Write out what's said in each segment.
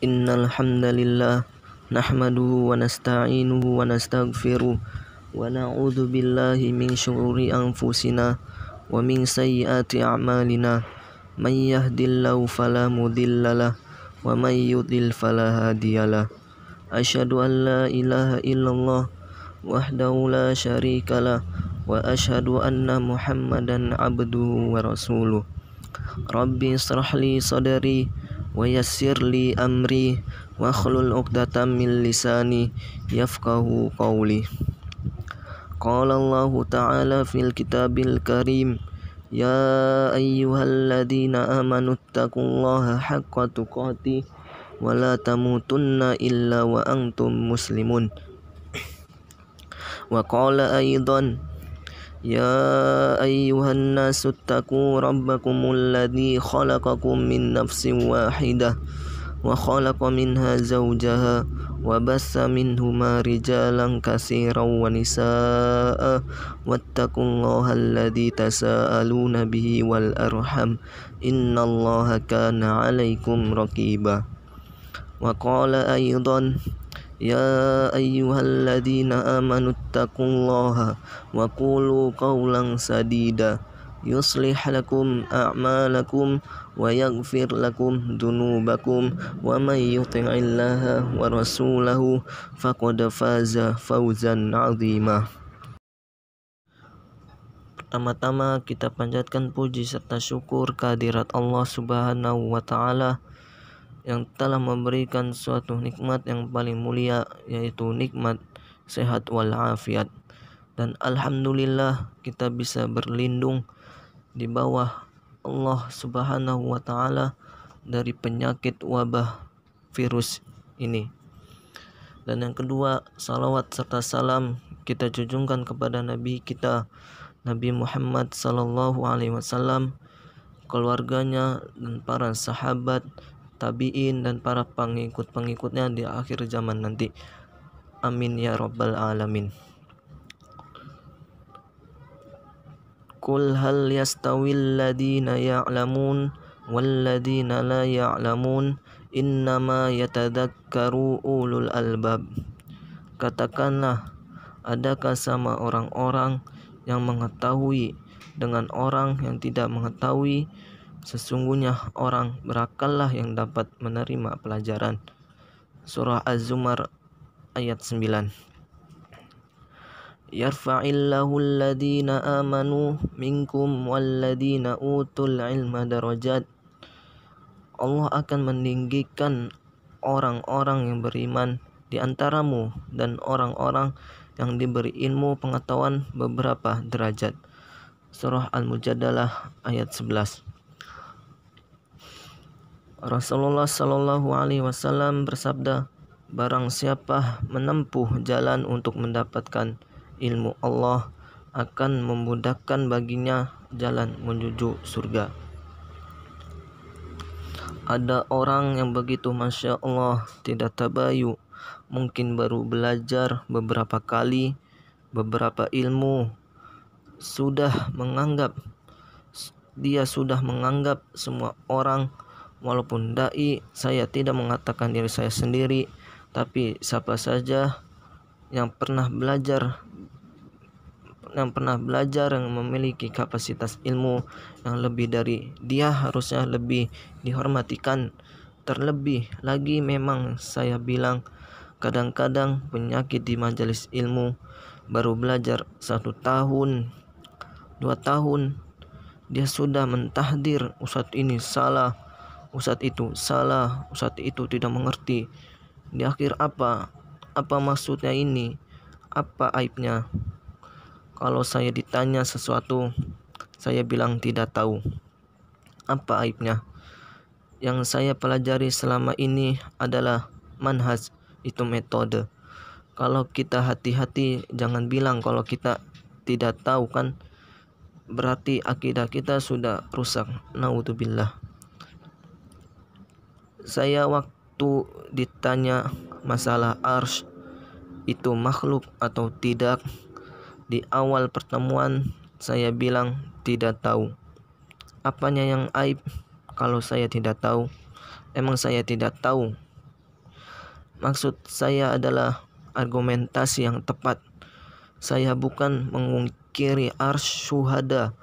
Innal hamdalillah nahmaduhu wa nasta'inuhu wa nastaghfiruh wa na'udzu billahi min syururi anfusina wa min sayyiati a'malina. May yahdihillahu fala mudhillalah wa may yudlil fala hadiyalah. Asyhadu an la ilaha illallah wahdahu la syarikalah wa asyhadu anna Muhammadan abduhu wa rasuluh. Rabbi israh li sadri wa yassir li amri wa khlul 'uqdatam min lisani yafqahu qawli. Qala Allah ta'ala fil kitabil karim, ya ayyuhalladzina amanu taqullaha haqqa tuqatih wa la tamutunna illa wa antum muslimun. Wa qala aidan, ya ayyuhan nasu taqu rabbakumul ladzi khalaqakum min nafsin wahidah wa khalaqa minha zawjaha wa bassa minhuma rijalan katsiran wa nisaa wattaqullaha alladzi tasaaluna bihi wal arham innallaha kana 'alaikum raqiba. Wa qala aidan, ya ayyuhalladzina amanu taqullaha wa qulu qawlan sadida yuslih lakum a'malakum wa yaghfir lakum dunubakum wa may yuti'illaha wa rasulahu faqad faza fawzan 'azima. Pertama-tama kita panjatkan puji serta syukur kehadirat Allah Subhanahu wa taala yang telah memberikan suatu nikmat yang paling mulia, yaitu nikmat sehat walafiat. Dan alhamdulillah kita bisa berlindung di bawah Allah Subhanahu wa taala dari penyakit wabah virus ini. Dan yang kedua, salawat serta salam kita junjungkan kepada Nabi kita, Nabi Muhammad sallallahu alaihi wasallam, keluarganya dan para sahabat, tabi'in dan para pengikut-pengikutnya di akhir zaman nanti. Amin ya rabbal alamin. Qul hal yastawil ladina ya'lamun wal ladina la ya'lamun innama yatadakkaru ulul albab. Katakanlah, adakah sama orang-orang yang mengetahui dengan orang yang tidak mengetahui? Sesungguhnya orang berakallah yang dapat menerima pelajaran. Surah Az-Zumar ayat 9. Yarfa'illahu alladhina amanu minkum walladhina utul ilma darajat. Allah akan meninggikan orang-orang yang beriman di antaramu dan orang-orang yang diberi ilmu pengetahuan beberapa derajat. Surah Al-Mujadalah ayat 11. Rasulullah sallallahu alaihi wasallam bersabda, barang siapa menempuh jalan untuk mendapatkan ilmu, Allah akan memudahkan baginya jalan menuju surga. Ada orang yang begitu masya Allah, tidak tabayu, mungkin baru belajar beberapa kali, beberapa ilmu, dia sudah menganggap semua orang, walaupun dai, saya tidak mengatakan diri saya sendiri, tapi siapa saja yang pernah belajar, yang memiliki kapasitas ilmu yang lebih dari dia harusnya lebih dihormatikan. Terlebih lagi memang saya bilang, kadang-kadang penyakit di majelis ilmu baru belajar 1 tahun, 2 tahun, dia sudah mentahdir, ustadz ini salah, ustadz itu salah, ustadz itu tidak mengerti. Di akhir apa maksudnya ini? Apa aibnya? Kalau saya ditanya sesuatu, saya bilang tidak tahu. Apa aibnya? Yang saya pelajari selama ini adalah manhaj, itu metode. Kalau kita hati-hati, jangan bilang kalau kita tidak tahu, kan berarti akidah kita sudah rusak. Naudzubillah. Saya waktu ditanya masalah arsy itu makhluk atau tidak, di awal pertemuan saya bilang tidak tahu. Apanya yang aib kalau saya tidak tahu? Emang saya tidak tahu Maksud saya adalah argumentasi yang tepat. Saya bukan mengungkiri syuhada,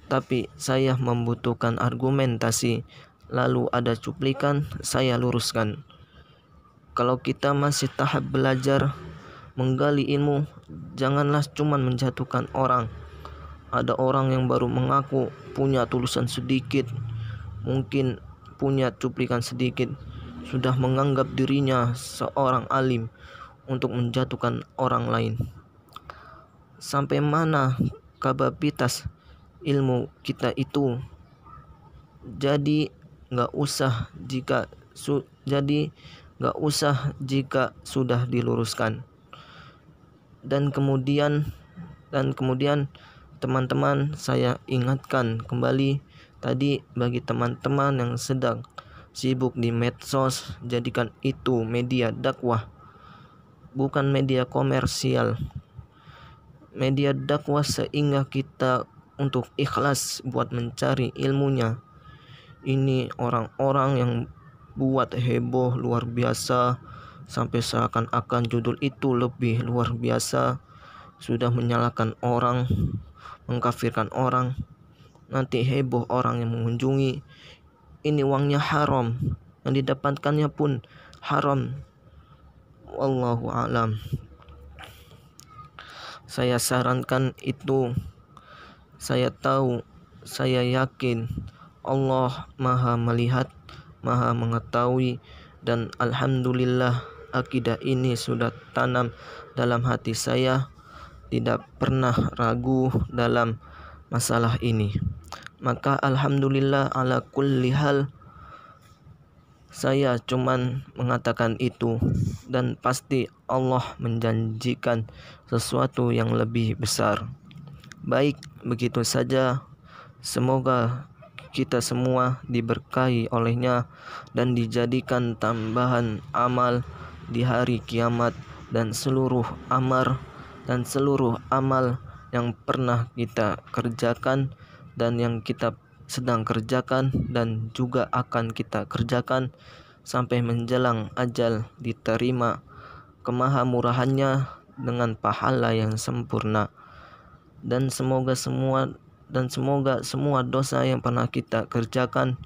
tapi saya membutuhkan argumentasi. Lalu ada cuplikan, saya luruskan. Kalau kita masih tahap belajar, menggali ilmu, janganlah cuma menjatuhkan orang. Ada orang yang baru mengaku punya tulisan sedikit, mungkin punya cuplikan sedikit, sudah menganggap dirinya seorang alim untuk menjatuhkan orang lain. Sampai mana kapasitas ilmu kita itu? Jadi nggak usah jika sudah diluruskan. Dan kemudian teman-teman, saya ingatkan kembali tadi, bagi teman-teman yang sedang sibuk di medsos, jadikan itu media dakwah, bukan media komersial. Media dakwah sehingga kita untuk ikhlas buat mencari ilmunya. Ini orang-orang yang buat heboh luar biasa, sampai seakan-akan judul itu lebih luar biasa, sudah menyalahkan orang, mengkafirkan orang, nanti heboh orang yang mengunjungi. Ini uangnya haram, yang didapatkannya pun haram. Wallahu a'lam. Saya sarankan itu. Saya tahu, saya yakin Allah Maha melihat, Maha mengetahui, dan alhamdulillah akidah ini sudah tanam dalam hati saya, tidak pernah ragu dalam masalah ini. Maka alhamdulillah ala kulli hal, saya cuman mengatakan itu, dan pasti Allah menjanjikan sesuatu yang lebih besar. Baik, begitu saja. Semoga kita semua diberkahi olehnya dan dijadikan tambahan amal di hari kiamat, dan seluruh amal yang pernah kita kerjakan dan yang kita sedang kerjakan dan juga akan kita kerjakan sampai menjelang ajal diterima kemahamurahannya dengan pahala yang sempurna. Dan semoga semua dosa yang pernah kita kerjakan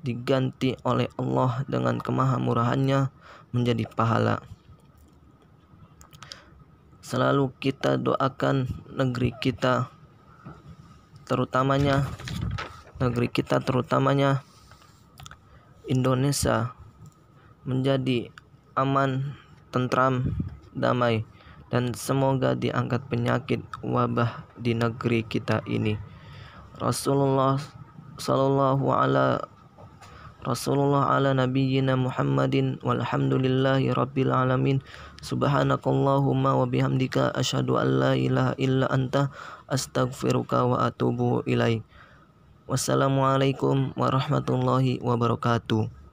diganti oleh Allah dengan kemahamurahannya menjadi pahala. Selalu kita doakan negeri kita terutamanya Indonesia menjadi aman, tentram, damai, dan semoga diangkat penyakit wabah di negeri kita ini. Rasulullah ala nabiyyina Muhammadin walhamdulillahi rabbil alamin. Subhanakallahumma wa bihamdika asyhadu an la ilaha illa anta astaghfiruka wa atubu ilaik. Wassalamualaikum warahmatullahi wabarakatuh.